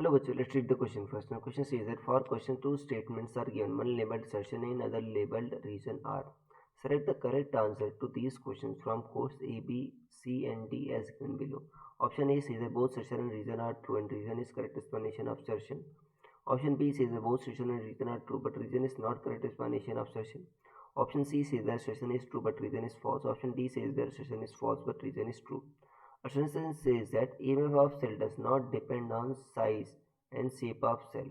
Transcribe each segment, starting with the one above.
Hello, bachcho. Let's read the question first. Now, question says that for question two statements are given. One labeled assertion and another labeled reason R. Select the correct answer to these questions from course A, B, C, and D as given below. Option A says that both assertion and reason are true, and reason is correct explanation of assertion. Option B says that both assertion and reason are true, but reason is not correct explanation of assertion. Option C says that assertion is true, but reason is false. Option D says that assertion is false, but reason is true. Assertion says that EMF of cell does not depend on size and shape of cell.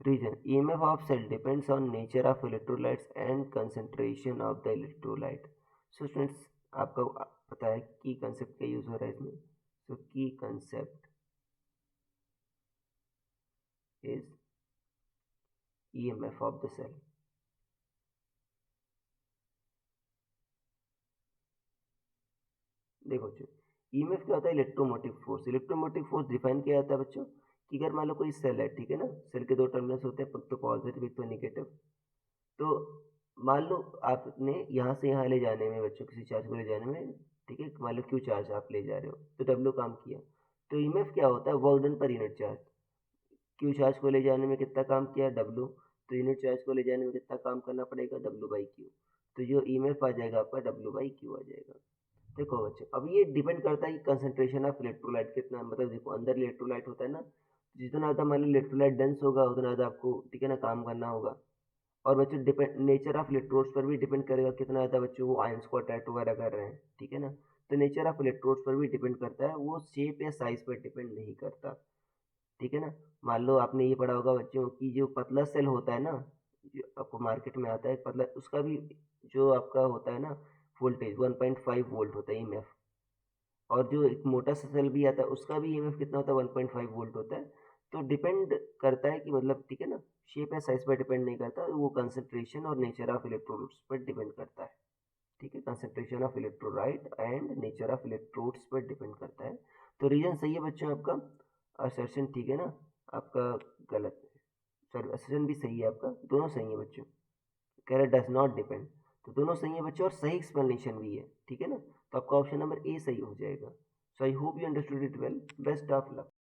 Reason: EMF of cell depends on nature of electrolytes and concentration of the electrolyte. So students, आपको पता है की concept का use हो रहा है इसमें. So की concept is EMF of the cell. देखो बच्चों, EMF क्या होता है? Electromotive force. Electromotive force define किया जाता है बच्चों कि अगर मान लो कोई सेल है, ठीक है ना, सेल के दो टर्मिनल्स होते हैं, एक तो पॉजिटिव एक तो नेगेटिव. तो मान लो आपने यहाँ से यहाँ ले जाने में बच्चों किसी चार्ज को ले जाने में, ठीक है, मान लो क्यू चार्ज आप ले जा रहे हो तो डब्ल्यू काम किया. तो ईएमएफ क्या होता है? Work done per unit charge. Q charge को ले जाने में कितना काम किया? डब्ल्यू. तो यूनिट चार्ज को ले जाने में कितना काम करना पड़ेगा? W by Q. तो जो ईएमएफ आ जाएगा आपका डब्ल्यू बाई क्यू आ जाएगा. देखो बच्चों, अब ये डिपेंड करता है कि कंसंट्रेशन ऑफ इलेक्ट्रोलाइट कितना, मतलब देखो अंदर इलेक्ट्रोलाइट होता है ना, जितना ज़्यादा मान लो इलेक्ट्रोलाइट डेंस होगा उतना ज़्यादा आपको, ठीक है ना, काम करना होगा. और बच्चों डिपेंड नेचर ऑफ इलेक्ट्रोड्स पर भी डिपेंड करेगा कितना ज़्यादा बच्चों वो आयंस को अट्रैक्ट वगैरह कर रहे हैं, ठीक है ना. तो नेचर ऑफ इलेक्ट्रोड्स पर भी डिपेंड करता है, वो शेप या साइज पर डिपेंड नहीं करता, ठीक है ना. मान लो आपने ये पढ़ा होगा बच्चों कि जो पतला सेल होता है ना, जो आपको मार्केट में आता है पतला, उसका भी जो आपका होता है ना वोल्टेज 1.5 वोल्ट होता है ईएमएफ. और जो एक मोटा सा सेल भी आता है उसका भी ईएमएफ कितना होता है? 1.5 वोल्ट होता है. तो डिपेंड करता है कि मतलब, ठीक है ना, शेप या साइज पर डिपेंड नहीं करता, वो कंसंट्रेशन और नेचर ऑफ इलेक्ट्रोड्स पर डिपेंड करता है, ठीक है. Concentration of electrolyte and nature of electrodes पर डिपेंड करता है. तो रीजन सही है बच्चों आपका. असर्शन, ठीक है ना, आपका गलत है. सॉरी, असर्शन भी सही है आपका, दोनों सही है बच्चों. कह रहा डज नॉट डिपेंड, तो दोनों सही है बच्चों और सही एक्सप्लेनेशन भी है, ठीक है ना. तो आपका ऑप्शन नंबर ए सही हो जाएगा. So I hope you understood it well. Best of luck.